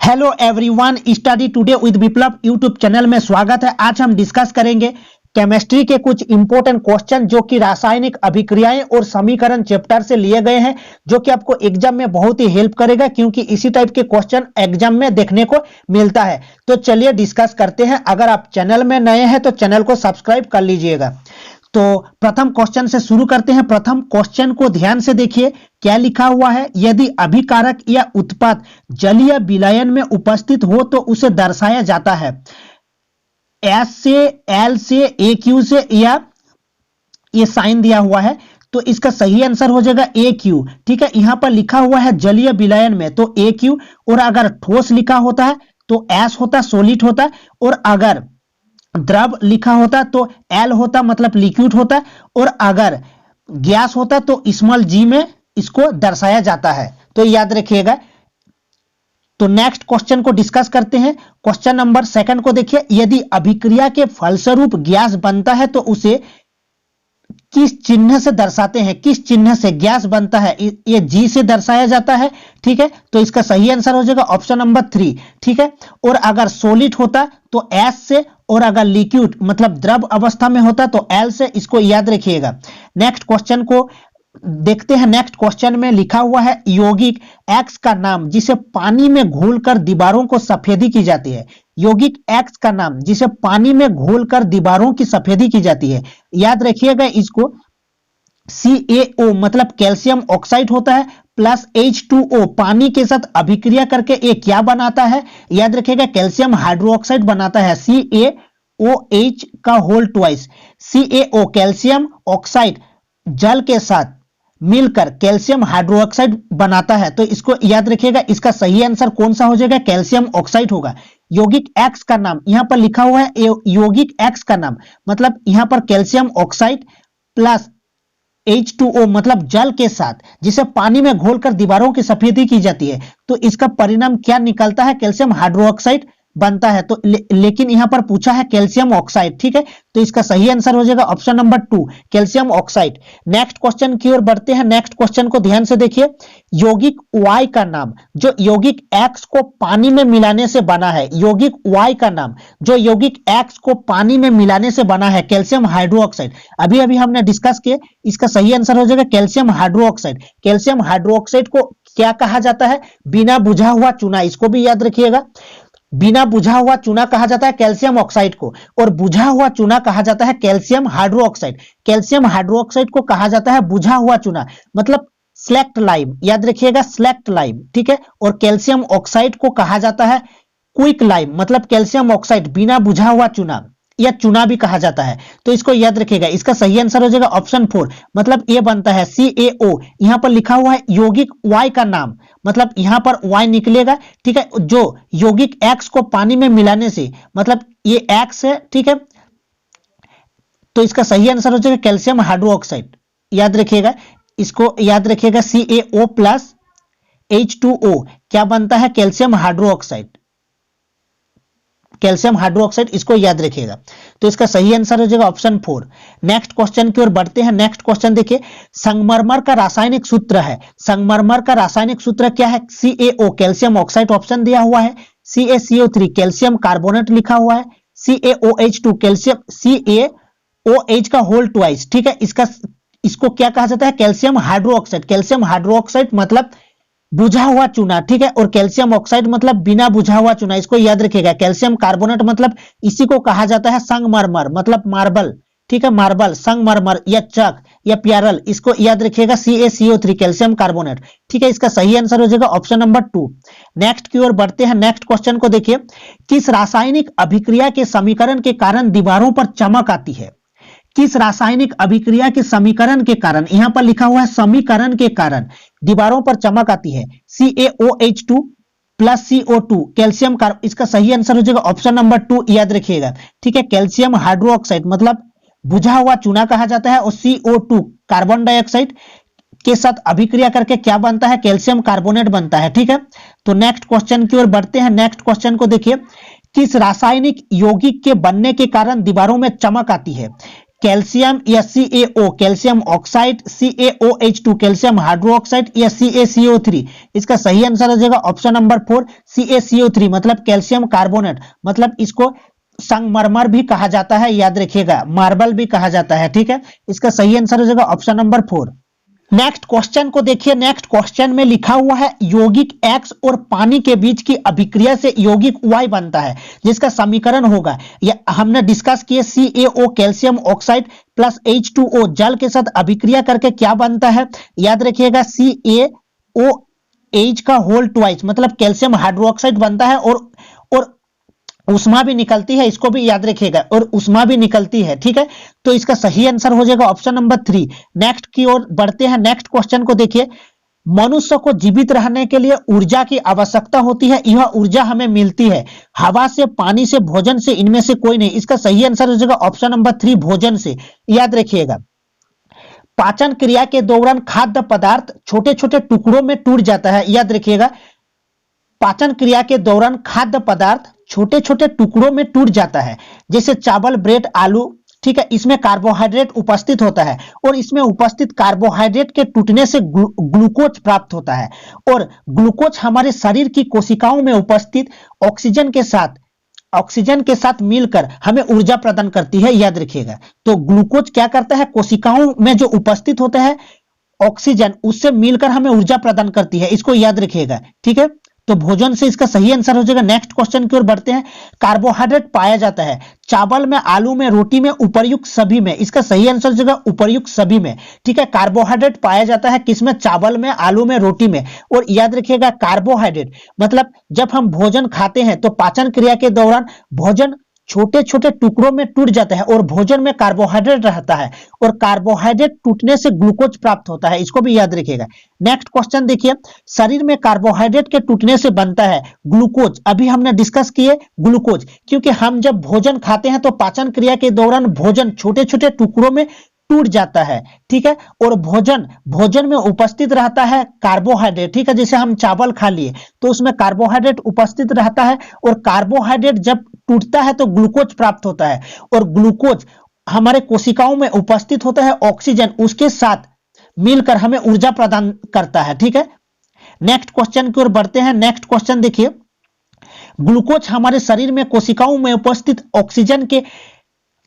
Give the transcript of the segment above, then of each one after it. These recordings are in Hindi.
Hello everyone, study today with Viplav YouTube channel में स्वागत है। आज हम डिस्कस करेंगे केमिस्ट्री के कुछ इंपॉर्टेंट क्वेश्चन जो कि रासायनिक अभिक्रियाएं और समीकरण चैप्टर से लिए गए हैं, जो कि आपको एग्जाम में बहुत ही हेल्प करेगा क्योंकि इसी टाइप के क्वेश्चन एग्जाम में देखने को मिलता है। तो चलिए डिस्कस करते हैं। अगर आप चैनल में नए हैं तो चैनल को सब्सक्राइब कर लीजिएगा। तो प्रथम क्वेश्चन से शुरू करते हैं। प्रथम क्वेश्चन को ध्यान से देखिए, क्या लिखा हुआ है। यदि अभिकारक या उत्पाद जलीय विलयन में उपस्थित हो तो उसे दर्शाया जाता है एस से, एल से, ए क्यू से, या ये साइन दिया हुआ है तो इसका सही आंसर हो जाएगा ए क्यू। ठीक है, यहां पर लिखा हुआ है जलीय विलयन में तो ए क्यू, और अगर ठोस लिखा होता है तो एस होता, सॉलिड होता, और अगर द्रव लिखा होता तो एल होता, मतलब लिक्विड होता, और अगर गैस होता तो स्मॉल जी में इसको दर्शाया जाता है। तो याद रखिएगा। तो नेक्स्ट क्वेश्चन को डिस्कस करते हैं। क्वेश्चन नंबर सेकंड को देखिए। यदि अभिक्रिया के फलस्वरूप गैस बनता है तो उसे किस चिन्ह से दर्शाते हैं, किस चिन्ह से गैस बनता है, ये जी से दर्शाया जाता है। ठीक है, तो इसका सही आंसर हो जाएगा ऑप्शन नंबर 3। ठीक है, और अगर सॉलिड होता तो एस से, और अगर लिक्विड मतलब द्रव अवस्था में होता तो एल से। इसको याद रखिएगा। नेक्स्ट क्वेश्चन को देखते हैं। नेक्स्ट क्वेश्चन में लिखा हुआ है यौगिक एक्स का नाम जिसे पानी में घोलकर दीवारों को सफेदी की जाती है। यौगिक एक्स का नाम जिसे पानी में घोलकर दीवारों की सफेदी की जाती है। याद रखिएगा इसको। CaO मतलब कैल्शियम ऑक्साइड होता है, प्लस H2O पानी के साथ अभिक्रिया करके ये क्या बनाता है। याद रखिएगा कैल्शियम हाइड्रोक्साइड बनाता है, CaOH का whole twice. CaO calcium oxide जल के साथ मिलकर कैल्शियम हाइड्रोक्साइड बनाता है। तो इसको याद रखिएगा। इसका सही आंसर कौन सा हो जाएगा, कैल्शियम ऑक्साइड होगा। यौगिक एक्स का नाम यहां पर लिखा हुआ है, यौगिक एक्स का नाम मतलब यहां पर कैल्शियम ऑक्साइड प्लस H2O मतलब जल के साथ जिसे पानी में घोलकर दीवारों की सफेदी की जाती है। तो इसका परिणाम क्या निकलता है, कैल्शियम हाइड्रोक्साइड बनता है। तो लेकिन यहां पर पूछा है कैल्शियम ऑक्साइड। ठीक है, तो इसका सही आंसर हो जाएगा option number 2 calcium oxide. Next question की ओर बढ़ते हैं। नेक्स्ट क्वेश्चन को ध्यान से देखिए। यौगिक Y का नाम जो यौगिक X को पानी में मिलाने से बना है। यौगिक Y का नाम जो यौगिक X को पानी में मिलाने से बना है, कैल्शियम हाइड्रोक्साइड। अभी अभी हमने डिस्कस किए, इसका सही आंसर हो जाएगा कैल्शियम हाइड्रोक्साइड। कैल्शियम हाइड्रोक्साइड को क्या कहा जाता है, बिना बुझा हुआ चूना। इसको भी याद रखिएगा। बिना बुझा हुआ चूना कहा जाता है कैल्शियम ऑक्साइड को, और बुझा हुआ चूना कहा जाता है कैल्शियम हाइड्रोक्साइड। कैल्शियम हाइड्रोक्साइड को कहा जाता है बुझा हुआ चूना, मतलब स्लेक्ट लाइम। याद रखिएगा स्लेक्ट लाइम। ठीक है, और कैल्शियम ऑक्साइड को कहा जाता है क्विक लाइम, मतलब कैल्शियम ऑक्साइड बिना बुझा हुआ चूना या चूना भी कहा जाता है। तो इसको याद रखिएगा। इसका सही आंसर हो जाएगा ऑप्शन 4, मतलब ये बनता है CaO। यहां पर लिखा हुआ है यौगिक Y का नाम, मतलब यहां पर Y निकलेगा। ठीक है, जो यौगिक X को पानी में मिलाने से, मतलब ये X है। ठीक है, तो इसका सही आंसर हो जाएगा कैल्शियम हाइड्रोक्साइड। याद रखिएगा, इसको याद रखिएगा। CaO प्लस H2O क्या बनता है, कैल्शियम हाइड्रोक्साइड। कैल्शियम हाइड्रोक्साइड, इसको याद रखिएगा। तो इसका सही आंसर हो जाएगा ऑप्शन 4। नेक्स्ट क्वेश्चन की ओर बढ़ते हैं। नेक्स्ट क्वेश्चन देखिए। संगमरमर का रासायनिक सूत्र है। संगमरमर का रासायनिक सूत्र क्या है, CaO कैल्शियम ऑक्साइड ऑप्शन दिया हुआ है, CaCO3 कैल्शियम कार्बोनेट लिखा हुआ है, CaOH2 कैल्शियम, CaOH का होल ट्वाइस। ठीक है, इसको क्या कहा जाता है, कैल्शियम हाइड्रोक्साइड। कैल्शियम हाइड्रोक्साइड मतलब बुझा हुआ चूना। ठीक है, और कैल्शियम ऑक्साइड मतलब बिना बुझा हुआ चूना। इसको याद रखिएगा। कैल्शियम कार्बोनेट मतलब इसी को कहा जाता है संगमरमर, मतलब मार्बल। ठीक है, मार्बल, संगमरमर या चक या प्यारल, इसको याद रखिएगा। CaCO3 calcium carbonate. ठीक है, इसका सही आंसर हो जाएगा ऑप्शन नंबर 2। नेक्स्ट की ओर बढ़ते हैं। नेक्स्ट क्वेश्चन को देखिए। किस रासायनिक अभिक्रिया के समीकरण के कारण दीवारों पर चमक आती है। किस रासायनिक अभिक्रिया के समीकरण के कारण, यहां पर लिखा हुआ है समीकरण के कारण दीवारों पर चमक आती है। CaOH2 plus CO2 calcium carb. इसका सही आंसर हो जाएगा ऑप्शन नंबर 2। याद रखिएगा। ठीक है, कैल्शियम हाइड्रोक्साइड मतलब बुझा हुआ चूना कहा जाता है, और CO2 कार्बन डाइऑक्साइड के साथ अभिक्रिया करके क्या बनता है, कैल्शियम कार्बोनेट बनता है। ठीक है, तो नेक्स्ट क्वेश्चन की ओर बढ़ते हैं। नेक्स्ट क्वेश्चन को देखिए। किस रासायनिक यौगिक के बनने के कारण दीवारों में चमक आती है। कैल्शियम या CaO calcium oxide, CaOH2 calcium hydroxide या CaCO3। इसका सही आंसर हो जाएगा ऑप्शन नंबर 4 CaCO3 मतलब कैल्शियम कार्बोनेट, मतलब इसको संगमरमर भी कहा जाता है, याद रखिएगा, मार्बल भी कहा जाता है, ठीक है। इसका सही आंसर हो जाएगा ऑप्शन नंबर 4। नेक्स्ट क्वेश्चन को देखिए। नेक्स्ट क्वेश्चन में लिखा हुआ है यौगिक X और पानी के बीच की अभिक्रिया से यौगिक Y बनता है, जिसका समीकरण होगा, या हमने डिस्कस किए CaO calcium oxide plus H2O जल के साथ अभिक्रिया करके क्या बनता है, याद रखिएगा CaOH का होल ट्वाइस मतलब कैल्शियम हाइड्रोक्साइड बनता है, और उष्मा भी निकलती है, इसको भी याद रखिएगा, और उष्मा भी निकलती है, ठीक है। तो इसका सही आंसर हो जाएगा ऑप्शन नंबर 3। नेक्स्ट की ओर बढ़ते हैं। नेक्स्ट क्वेश्चन को देखिए। मनुष्य को जीवित रहने के लिए ऊर्जा की आवश्यकता होती है, यह ऊर्जा हमें मिलती है हवा से, पानी से, भोजन से, इनमें से कोई नहीं। इसका सही आंसर हो जाएगा ऑप्शन नंबर 3 भोजन से, याद रखिएगा। पाचन क्रिया के दौरान खाद्य पदार्थ छोटे छोटे टुकड़ों में टूट जाता है, याद रखिएगा। पाचन क्रिया के दौरान खाद्य पदार्थ छोटे छोटे टुकड़ों में टूट जाता है, जैसे चावल, ब्रेड, आलू, ठीक है। इसमें कार्बोहाइड्रेट उपस्थित होता है, और इसमें उपस्थित कार्बोहाइड्रेट के टूटने से ग्लूकोज प्राप्त होता है, और ग्लूकोज हमारे शरीर की कोशिकाओं में उपस्थित ऑक्सीजन के साथ मिलकर हमें ऊर्जा प्रदान करती है, याद रखिएगा। तो ग्लूकोज क्या करता है, कोशिकाओं में जो उपस्थित होता है ऑक्सीजन, उससे मिलकर हमें ऊर्जा प्रदान करती है, इसको याद रखिएगा, ठीक है। तो भोजन से इसका सही आंसर हो जाएगा। नेक्स्ट क्वेश्चन की ओर बढ़ते हैं। कार्बोहाइड्रेट पाया जाता है चावल में, आलू में, रोटी में, उपर्युक्त सभी में। इसका सही आंसर हो जाएगा उपर्युक्त सभी में, ठीक है। कार्बोहाइड्रेट पाया जाता है किसमें, चावल में, आलू में, रोटी में। और याद रखिएगा कार्बोहाइड्रेट मतलब जब हम भोजन खाते हैं तो पाचन क्रिया के दौरान भोजन छोटे छोटे टुकड़ों में टूट जाता है, और भोजन में कार्बोहाइड्रेट रहता है, और कार्बोहाइड्रेट टूटने से ग्लूकोज प्राप्त होता है, इसको भी याद रखिएगा। नेक्स्ट क्वेश्चन देखिए। शरीर में कार्बोहाइड्रेट के टूटने से बनता है ग्लूकोज। अभी हमने डिस्कस किए ग्लूकोज, क्योंकि हम जब भोजन खाते हैं तो पाचन क्रिया के दौरान भोजन छोटे छोटे टुकड़ों में टूट जाता है, ठीक है। और भोजन में उपस्थित रहता है कार्बोहाइड्रेट, ठीक है। जैसे हम चावल खा लिए तो उसमें कार्बोहाइड्रेट उपस्थित रहता है, और कार्बोहाइड्रेट जब टूटता है तो ग्लूकोज प्राप्त होता है, और ग्लूकोज हमारे कोशिकाओं में उपस्थित होता है ऑक्सीजन, उसके साथ मिलकर हमें ऊर्जा प्रदान करता है, ठीक है। नेक्स्ट क्वेश्चन की ओर बढ़ते हैं। नेक्स्ट क्वेश्चन देखिए। ग्लूकोज हमारे शरीर में कोशिकाओं में उपस्थित ऑक्सीजन के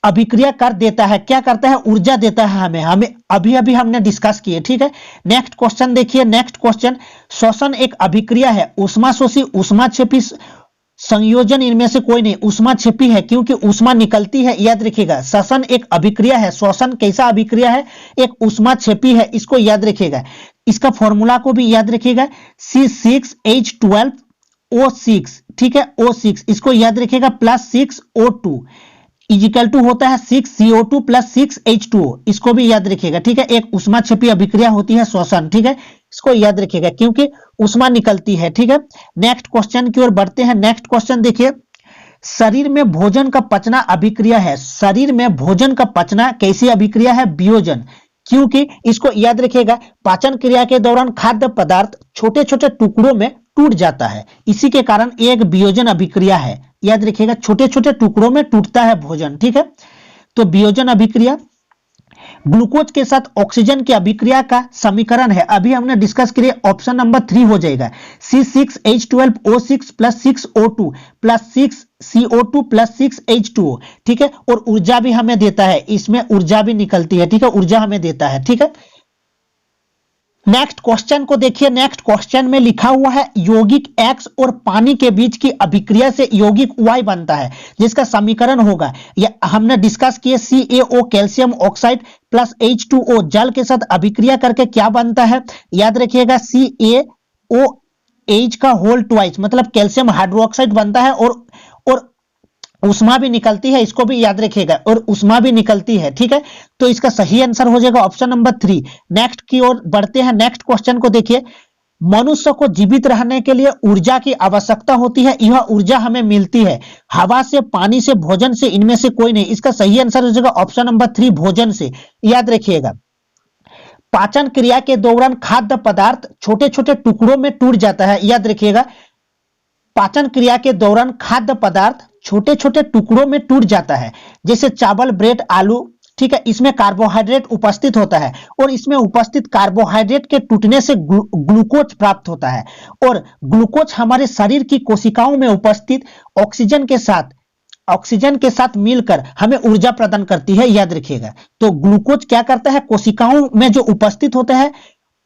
अभिक्रिया कर देता है, क्या करता है, ऊर्जा देता है हमें अभी हमने डिस्कस किए, ठीक है। नेक्स्ट क्वेश्चन देखिए। Next question. श्वसन एक अभिक्रिया है, ऊष्माशोषी, ऊष्माक्षेपी संयोजन इनमें से कोई नहीं। ऊष्माक्षेपी है क्योंकि ऊष्मा निकलती है, याद रखिएगा। श्वसन एक अभिक्रिया है। श्वसन कैसा अभिक्रिया है, एक ऊष्माक्षेपी है, इसको याद रखिएगा। इसका फॉर्मूला को भी याद रखिएगा, C6H12O6, ठीक है, O6, इसको याद रखिएगा, प्लस 6O2 इजिकल टू होता है 6CO2 प्लस 6H2O, इसको भी याद रखिएगा, ठीक है। एक ऊष्माक्षेपी अभिक्रिया होती है श्वसन, ठीक है, इसको याद रखिएगा क्योंकि ऊष्मा निकलती है, ठीक है। नेक्स्ट क्वेश्चन की ओर बढ़ते हैं। नेक्स्ट क्वेश्चन देखिए। शरीर में भोजन का पचना अभिक्रिया है। शरीर में भोजन का पचना कैसी अभिक्रिया है, वियोजन, क्योंकि इसको याद रखिएगा पाचन क्रिया के दौरान खाद्य पदार्थ छोटे छोटे टुकड़ों में टूट जाता है, इसी के कारण एक वियोजन अभिक्रिया है, याद रखिएगा। छोटे छोटे टुकड़ों में टूटता है भोजन, ठीक है। तो वियोजन अभिक्रिया ग्लूकोज के साथ ऑक्सीजन की अभिक्रिया का समीकरण है, अभी हमने डिस्कस किया, ऑप्शन नंबर 3 हो जाएगा, C6H12O6 plus 6O2 plus 6CO2 plus 6H2O, ठीक है। और ऊर्जा भी हमें देता है, इसमें ऊर्जा भी निकलती है, ठीक है, ऊर्जा हमें देता है, ठीक है। नेक्स्ट क्वेश्चन को देखिए। नेक्स्ट क्वेश्चन में लिखा हुआ है यौगिक X और पानी के बीच की अभिक्रिया से यौगिक Y बनता है, जिसका समीकरण होगा, या हमने डिस्कस किए CaO calcium oxide plus H2O जल के साथ अभिक्रिया करके क्या बनता है, याद रखिएगा CaOH का होल ट्वाइस मतलब कैल्शियम हाइड्रोक्साइड बनता है, और उष्मा भी निकलती है, इसको भी याद रखिएगा, और उष्मा भी निकलती है, ठीक है। तो इसका सही आंसर हो जाएगा ऑप्शन नंबर 3। नेक्स्ट की ओर बढ़ते हैं। नेक्स्ट क्वेश्चन को देखिए। मनुष्य को जीवित रहने के लिए ऊर्जा की आवश्यकता होती है, यह ऊर्जा हमें मिलती है हवा से, पानी से, भोजन से, इनमें से कोई नहीं। इसका सही आंसर हो जाएगा ऑप्शन नंबर 3 भोजन से, याद रखिएगा। पाचन क्रिया के दौरान खाद्य पदार्थ छोटे छोटे टुकड़ों में टूट जाता है, याद रखिएगा। पाचन क्रिया के दौरान खाद्य पदार्थ छोटे छोटे टुकड़ों में टूट जाता है, जैसे चावल, ब्रेड, आलू, ठीक है, इसमें कार्बोहाइड्रेट उपस्थित होता है और इसमें उपस्थित कार्बोहाइड्रेट के टूटने से ग्लूकोज प्राप्त होता है और ग्लूकोज हमारे शरीर की कोशिकाओं में उपस्थित ऑक्सीजन के साथ मिलकर हमें ऊर्जा प्रदान करती है, याद रखिएगा। तो ग्लूकोज क्या करता है, कोशिकाओं में जो उपस्थित होता है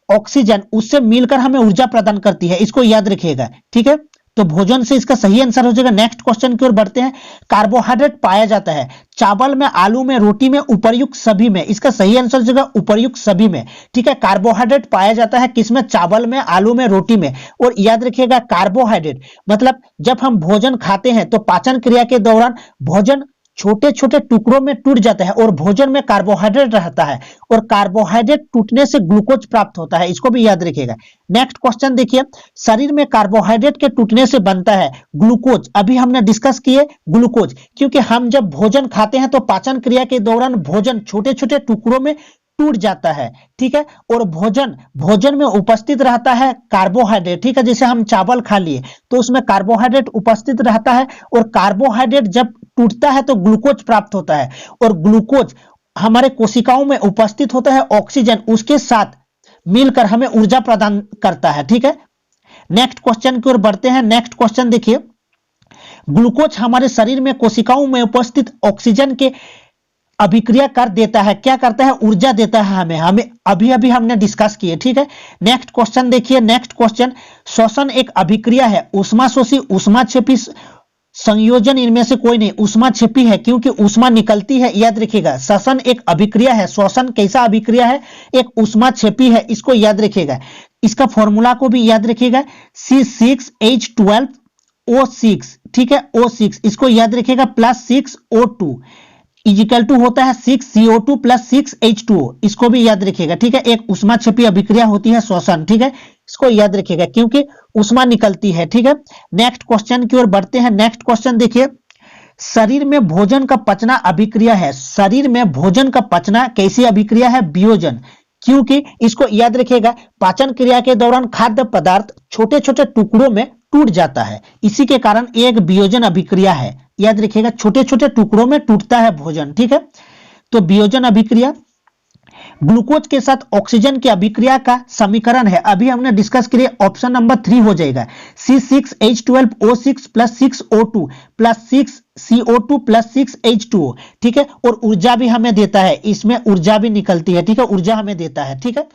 ऑक्सीजन, उससे मिलकर हमें ऊर्जा प्रदान करती है, इसको याद रखिएगा। ठीक है, तो भोजन से इसका सही आंसर हो जाएगा। नेक्स्ट क्वेश्चन की ओर बढ़ते हैं। कार्बोहाइड्रेट पाया जाता है चावल में, आलू में, रोटी में, उपर्युक्त सभी में। इसका सही आंसर हो जाएगा उपर्युक्त सभी में। ठीक है, कार्बोहाइड्रेट पाया जाता है किसमें, चावल में, आलू में, रोटी में। और याद रखिएगा कार्बोहाइड्रेट मतलब जब हम भोजन खाते हैं तो पाचन क्रिया के दौरान भोजन छोटे छोटे टुकड़ों में टूट जाता है और भोजन में कार्बोहाइड्रेट रहता है और कार्बोहाइड्रेट टूटने से ग्लूकोज प्राप्त होता है, इसको भी याद रखिएगा। नेक्स्ट क्वेश्चन देखिए, शरीर में कार्बोहाइड्रेट के टूटने से बनता है ग्लूकोज। अभी हमने डिस्कस किए ग्लूकोज, क्योंकि हम जब भोजन खाते हैं तो पाचन क्रिया के दौरान भोजन छोटे छोटे टुकड़ों में टूट जाता है। ठीक है, और भोजन में उपस्थित रहता है कार्बोहाइड्रेट। ठीक है, जैसे हम चावल खा लिए तो उसमें कार्बोहाइड्रेट उपस्थित रहता है और कार्बोहाइड्रेट जब टूटता है तो ग्लूकोज प्राप्त होता है और ग्लूकोज हमारे कोशिकाओं में उपस्थित होता है ऑक्सीजन, उसके साथ मिलकर हमें ऊर्जा प्रदान करता है। ठीक है, नेक्स्ट क्वेश्चन की ओर बढ़ते हैं। नेक्स्ट क्वेश्चन देखिए, ग्लूकोज हमारे शरीर में कोशिकाओं में उपस्थित ऑक्सीजन के अभिक्रिया कर देता है, क्या करता है, ऊर्जा देता है हमें अभी हमने डिस्कस किए। ठीक है, नेक्स्ट क्वेश्चन देखिए। नेक्स्ट क्वेश्चन, श्वसन एक अभिक्रिया है, ऊष्माशोषी, ऊष्माक्षेपी संयोजन इनमें से कोई नहीं, ऊष्माक्षेपी है क्योंकि ऊष्मा निकलती है, याद रखिएगा। श्वसन एक अभिक्रिया है, श्वसन कैसा अभिक्रिया है, एक ऊष्माक्षेपी है, इसको याद रखिएगा। इसका फॉर्मूला को भी याद रखिएगा, C6H12O6। ठीक है, O6 इसको याद रखिएगा, प्लस 6O2 इजिकल टू होता है 6CO2 प्लस 6H2O, इसको भी याद रखिएगा। ठीक है, एक ऊष्माक्षेपी अभिक्रिया होती है श्वसन। ठीक है, इसको याद रखिएगा क्योंकि ऊष्मा निकलती है। ठीक है, नेक्स्ट क्वेश्चन की ओर बढ़ते हैं। नेक्स्ट क्वेश्चन देखिए, शरीर में भोजन का पचना अभिक्रिया है। शरीर में भोजन का पचना कैसी अभिक्रिया है, वियोजन, क्योंकि इसको याद रखिएगा पाचन क्रिया के दौरान खाद्य पदार्थ छोटे छोटे टुकड़ों में टूट जाता है, इसी के कारण एक वियोजन अभिक्रिया है, याद रखिएगा। छोटे छोटे टुकड़ों में टूटता है भोजन। ठीक है, तो वियोजन अभिक्रिया ग्लूकोज के साथ ऑक्सीजन की अभिक्रिया का समीकरण है, अभी हमने डिस्कस किया, ऑप्शन नंबर 3 हो जाएगा, C6H12O6 plus 6O2 plus 6CO2 plus 6H2O। ठीक है, और ऊर्जा भी हमें देता है, इसमें ऊर्जा भी निकलती है। ठीक है, ऊर्जा हमें देता है। ठीक है।